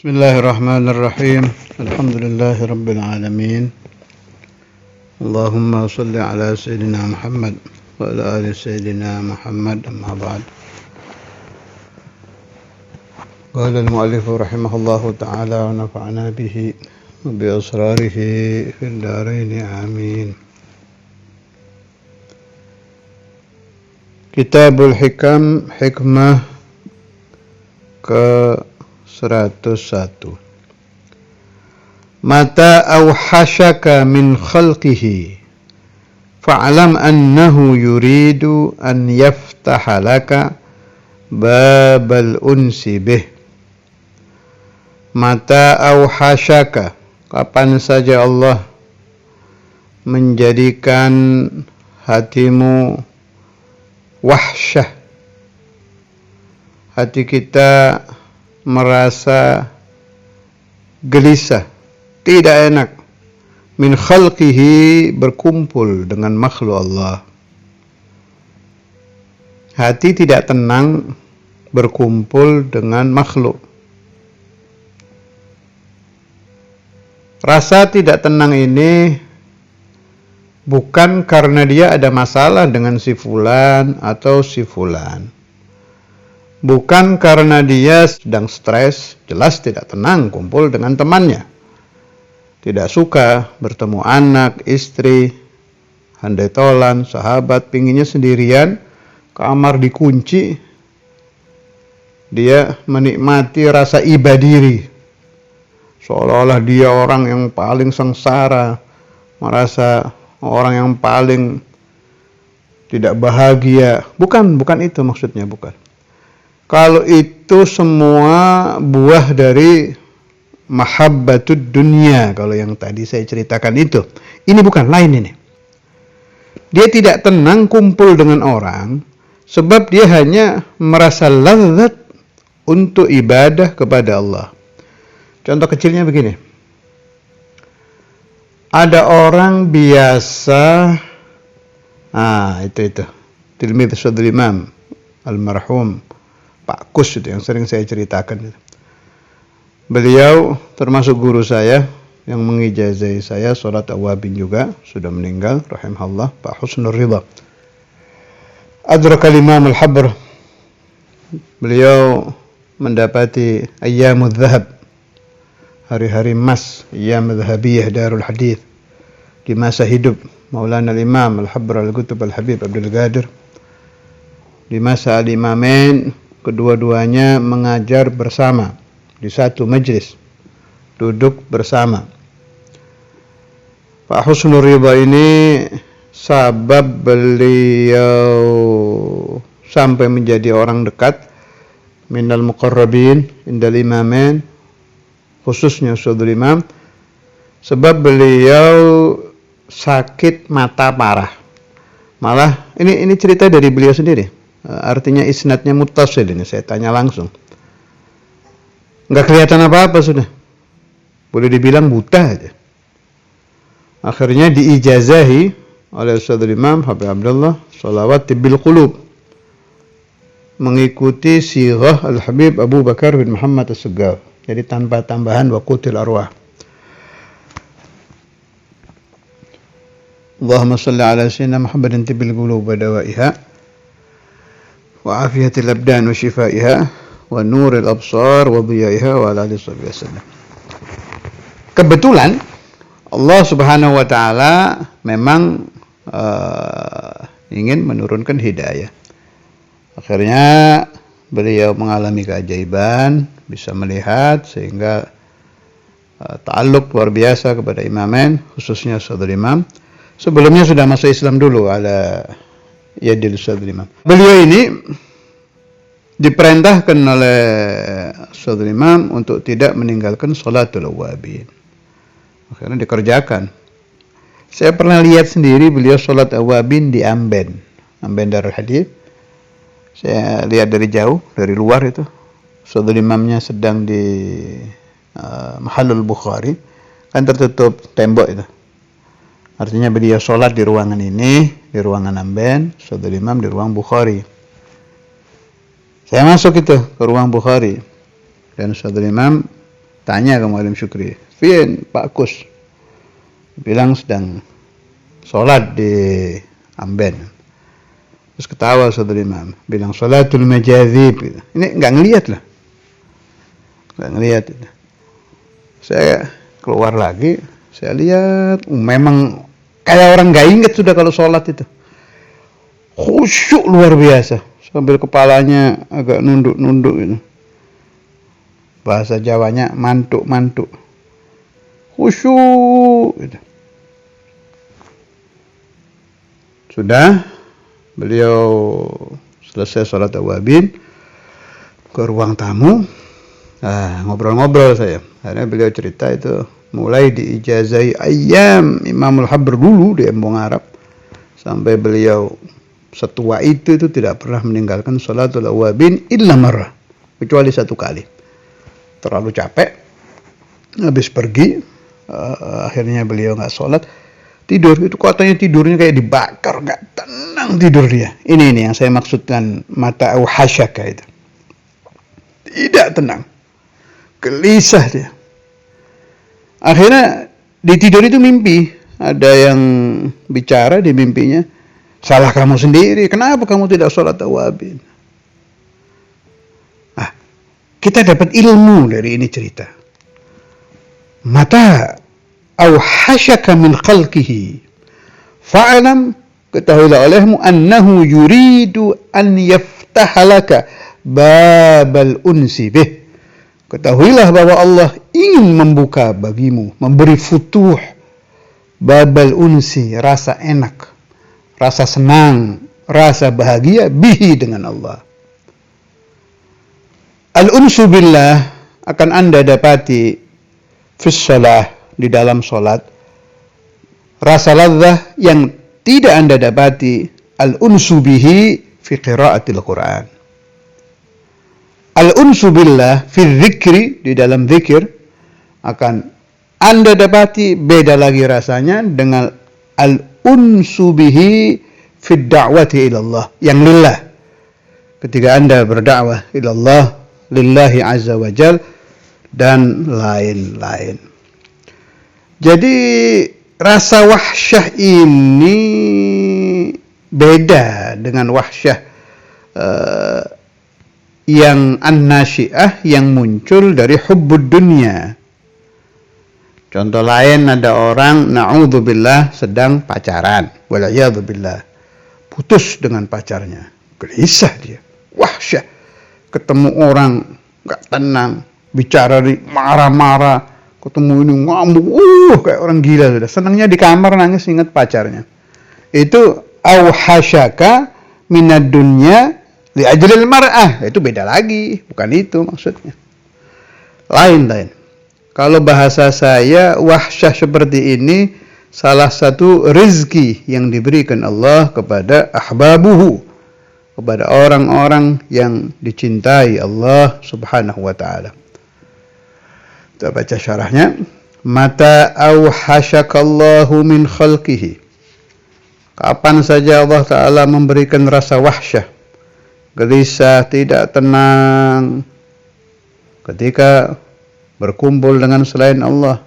Bismillahirrahmanirrahim. Alhamdulillahi Rabbil Alamin. Allahumma salli ala Sayyidina Muhammad wa ala ali Sayyidina Muhammad, amma ba'd. Qala al-mu'allifu rahimahullahu ta'ala wa nafa'ana bihi wa bi asrarihi fil darain, amin. Kitabul Hikam, hikmah ke 101. Mata awhashaka min khalqihi fa'lam annahu yuridu an yaftaha laka babal unsi bih. Mata awhashaka, kapan saja Allah menjadikan hatimu wahsyah, hati kita merasa gelisah, tidak enak, min khalqihi, berkumpul dengan makhluk Allah. Hati tidak tenang berkumpul dengan makhluk. Rasa tidak tenang ini bukan karena dia ada masalah dengan si fulan atau si fulan. Bukan karena dia sedang stres, jelas tidak tenang kumpul dengan temannya. Tidak suka bertemu anak, istri, handai tolan, sahabat, pinginnya sendirian, kamar dikunci. Dia menikmati rasa iba diri. Seolah-olah dia orang yang paling sengsara, merasa orang yang paling tidak bahagia. Bukan itu maksudnya, bukan. Kalau itu semua buah dari mahabbatud dunia, kalau yang tadi saya ceritakan itu. Ini bukan, lain ini. Dia tidak tenang kumpul dengan orang sebab dia hanya merasa lazat untuk ibadah kepada Allah. Contoh kecilnya begini. Ada orang biasa, itu tilmidz Syadul Imam almarhum Pak Kus, itu yang sering saya ceritakan. Beliau termasuk guru saya yang mengijazai saya sholat awabin juga, sudah meninggal rahimahullah, Pak Husnul Ridha. Adrakal Imam al-Habr. Beliau mendapati ayyamudz dzahab, hari-hari emas, ayyamudz dzahabiyah Darul Hadits, di masa hidup Maulana al-Imam al-Habr al-Qutb al-Habib Abdul Qadir. Di masa al-Imamain, kedua-duanya mengajar bersama di satu majlis, duduk bersama. Pak Husnul Ridha ini sabab beliau sampai menjadi orang dekat, minal muqarrabin indal imamain, khususnya Syadul Imam, sebab beliau sakit mata parah. Malah ini cerita dari beliau sendiri. Artinya isnadnya muttasil ini, saya tanya langsung. Enggak kelihatan apa-apa sudah. Boleh dibilang buta aja. Akhirnya diijazahi oleh Ustadzul Imam Habib Abdullah Shalawat Tibbil Qulub, mengikuti sirah Al-Habib Abu Bakar bin Muhammad As-Segaf. Jadi tanpa tambahan waqutil arwah. Allahumma salli ala sayyidina Muhammadin tibbil qulub wa dawaiha wa afiyatil abdan wa shifaiha wa nuril absar wa dhiyaiha wa ala alihi wasallam. Kebetulan Allah Subhanahu wa taala memang ingin menurunkan hidayah. Akhirnya beliau mengalami keajaiban, bisa melihat, sehingga ta'alluq luar biasa kepada imamain, khususnya Syadul Imam. Sebelumnya sudah masuk Islam dulu, ala yadil Syadul Imam. Beliau ini diperintahkan oleh Syadul Imam untuk tidak meninggalkan sholatul awabin. Akhirnya dikerjakan. Saya pernah lihat sendiri beliau sholat awabin di Amben Darul Hadits. Saya lihat dari jauh, dari luar itu. Syadul Imamnya sedang di Mahallul Bukhari, kan tertutup tembok itu. Artinya beliau sholat di ruangan ini, di ruangan Amben, Syadul Imam di ruang Bukhari. Saya masuk itu ke ruang Bukhari, dan Syadul Imam Tanya ke Muallim Syukri, Fian Pak Kus, bilang sedang sholat di Amben. Terus ketawa saudara imam, bilang sholatul majazib. Ini nggak ngelihat lah, nggak ngelihat. Saya keluar lagi, saya lihat, memang kayak orang nggak ingat sudah kalau sholat itu. Khusyuk luar biasa, sambil kepalanya agak nunduk-nunduk gitu. Bahasa Jawanya mantuk-mantuk. Khusyuk gitu. Sudah, beliau selesai sholat awabin, ke ruang tamu. Ngobrol-ngobrol saya. Akhirnya beliau cerita itu mulai diijazai ayam Imamul Habr dulu di Embong Arab, sampai beliau setua itu tidak pernah meninggalkan sholatul awabin illa marrah, kecuali satu kali. Terlalu capek, habis pergi, akhirnya beliau nggak sholat, tidur. Itu katanya tidurnya kayak dibakar, nggak tenang tidur dia. Ini yang saya maksudkan mata awhasyaka itu. Tidak tenang, gelisah dia. Akhirnya di tidur itu mimpi, ada yang bicara di mimpinya, salah kamu sendiri, kenapa kamu tidak sholat awabin? Kita dapat ilmu dari ini cerita. Mata awhasyaka min khalqihi fa'alam, ketahuilah olehmu, annahu yuridu an yaftahalaka babal unsi bih. Ketahuilah bahwa Allah ingin membuka bagimu, memberi futuh babal unsi, rasa enak, rasa senang, rasa bahagia bihi, dengan Allah. Al-unsu billah akan Anda dapati fis shalah, di dalam salat. Rasa ladzah yang tidak Anda dapati al-unsu bihi fi qiraatil Quran. Al-unsu billah fi dzikri, di dalam zikir, akan Anda dapati beda lagi rasanya dengan al-unsu bihi fi da'wati ila Allah, yang lillah. Ketika Anda berdakwah ila Allah, lillahi azza wa jal, dan lain-lain. Jadi rasa wahsyah ini beda dengan wahsyah yang an-nasyi'ah, yang muncul dari hubbud dunya. Contoh lain, ada orang na'udzubillah sedang pacaran, wal'iyadzubillah, putus dengan pacarnya, gelisah dia, wahsyah. Ketemu orang nggak tenang, bicara marah-marah, ketemu ini ngamuk, kayak orang gila sudah. Senangnya di kamar nangis ingat pacarnya. Itu awhasyaka minad dunya li ajlil mar'ah. Itu beda lagi, bukan itu maksudnya. Lain-lain. Kalau bahasa saya, wahsyah seperti ini salah satu rezeki yang diberikan Allah kepada ahbabuhu, kepada orang-orang yang dicintai Allah subhanahu wa ta'ala. Kita baca syarahnya. Mata awhasyakallahu min khalqihi. Kapan saja Allah ta'ala memberikan rasa wahsyah, gelisah, tidak tenang, ketika berkumpul dengan selain Allah.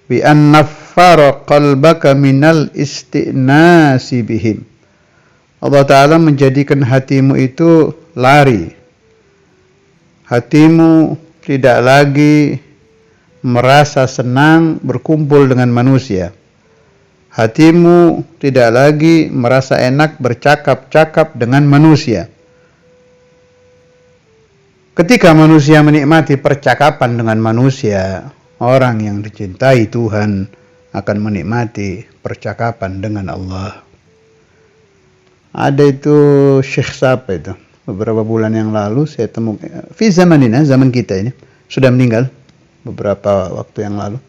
Bi an naffara qalbaka minal istinasi bihim. Allah Ta'ala menjadikan hatimu itu lari. Hatimu tidak lagi merasa senang berkumpul dengan manusia. Hatimu tidak lagi merasa enak bercakap-cakap dengan manusia. Ketika manusia menikmati percakapan dengan manusia, orang yang dicintai Tuhan akan menikmati percakapan dengan Allah. Ada itu Syekh siapa itu, beberapa bulan yang lalu saya temukan, fi zamanina, zaman kita ini, sudah meninggal beberapa waktu yang lalu.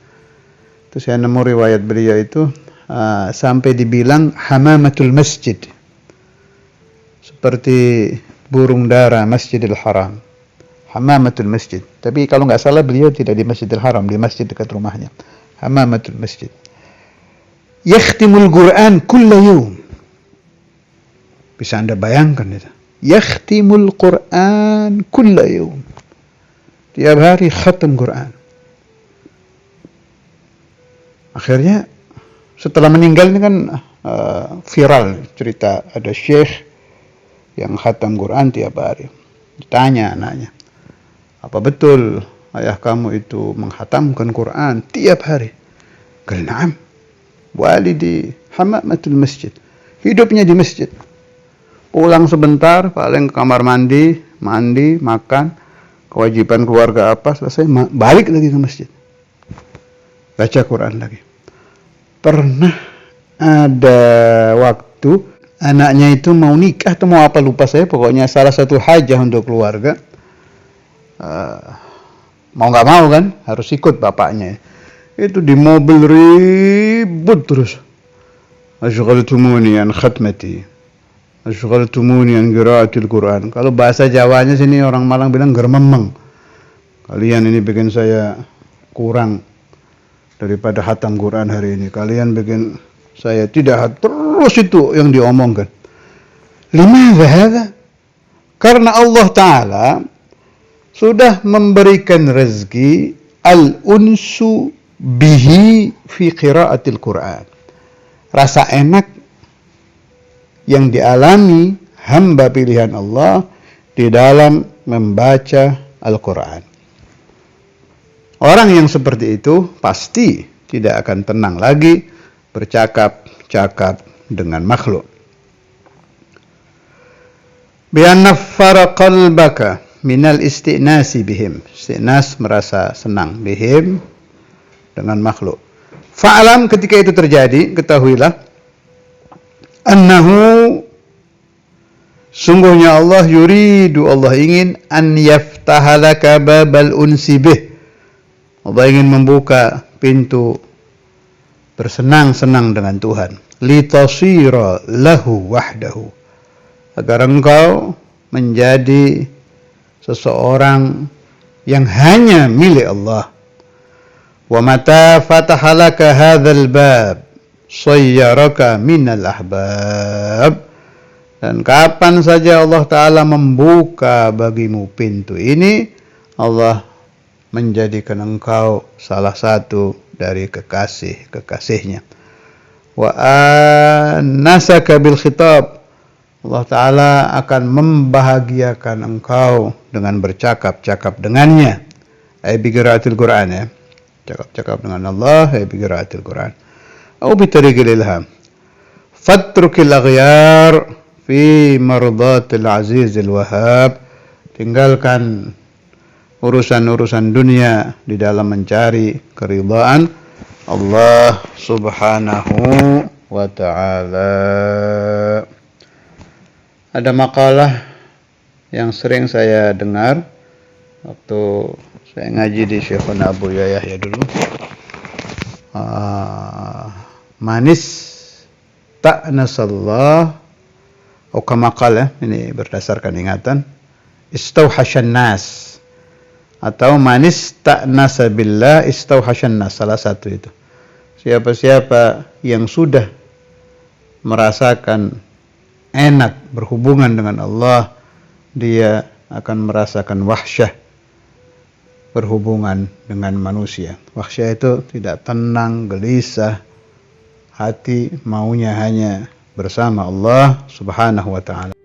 Itu saya nemu riwayat beliau itu sampai dibilang hamamatul masjid, seperti burung dara Masjidil Haram, hamamatul masjid. Tapi kalau nggak salah beliau tidak di Masjidil Haram, di masjid dekat rumahnya. Hamamatul masjid. Yakhtimul Quran kulla yawm. Bisa Anda bayangkan itu. Yakhtimul Quran kulla yawm. tiap hari khatam Quran. Akhirnya setelah meninggal ini kan viral cerita ada syekh yang khatam Quran tiap hari. Ditanya anaknya, apa betul ayah kamu itu menghatamkan Quran tiap hari? Qala na'am, walidi hamamatul masjid. Hidupnya di masjid. Pulang sebentar, paling ke kamar mandi, makan, kewajiban keluarga apa, selesai, balik lagi ke masjid. Baca Quran lagi. Pernah ada waktu anaknya itu mau nikah atau mau apa lupa saya, pokoknya salah satu hajah untuk keluarga. Mau nggak mau kan harus ikut bapaknya. Itu di mobil ribut terus. Asyghaltumuni an khatmati. Asyghaltumuni an qiraatil Quran. Kalau bahasa Jawanya sini orang Malang bilang germemeng. Kalian ini bikin saya kurang daripada hatam Quran hari ini. Kalian bikin saya tidak, terus itu yang diomongkan. Limadha hadha? Karena Allah Ta'ala sudah memberikan rezeki al-unsu bihi fi qiraatil Quran. Rasa enak yang dialami hamba pilihan Allah di dalam membaca Al-Quran. Orang yang seperti itu pasti tidak akan tenang lagi bercakap-cakap dengan makhluk. Bi'an naffara qalbaka minal istinasi bihim. Istinas merasa senang bihim dengan makhluk. Fa'alam, ketika itu terjadi, ketahuilah annahu, sungguhnya Allah yuridu, Allah ingin an yaftahalaka babal unsi bih. Allah ingin membuka pintu bersenang-senang dengan Tuhan. Litasira lahu wahdahu, agar engkau menjadi seseorang yang hanya milik Allah. Wa mata fatahalaka hadzal bab sayyaraka minal ahbab. Dan kapan saja Allah Ta'ala membuka bagimu pintu ini, Allah menjadikan engkau salah satu dari kekasih-kekasihnya. Wa annasaka bil khitab. Allah Ta'ala akan membahagiakan engkau dengan bercakap-cakap dengannya. Ay bi qiraatil Quran, ya. Cakap-cakap dengan Allah, ay bi qiraatil Quran. Atau bi tariqil ilham. Fatrukil aghyar fi mardatil azizil wahhab. Tinggalkan urusan-urusan dunia di dalam mencari keridhaan Allah Subhanahu wa ta'ala. Ada makalah yang sering saya dengar waktu saya ngaji di Syekhuna Abu Yahya dulu. Manis ta'nasallah, atau kama qala, ini berdasarkan ingatan, istauhasyan nas, atau manis ta'nasa billah istauhasyan nas, salah satu itu. Siapa-siapa yang sudah merasakan enak berhubungan dengan Allah, dia akan merasakan wahsyah berhubungan dengan manusia. Wahsyah itu tidak tenang, gelisah, hati maunya hanya bersama Allah Subhanahu wa ta'ala.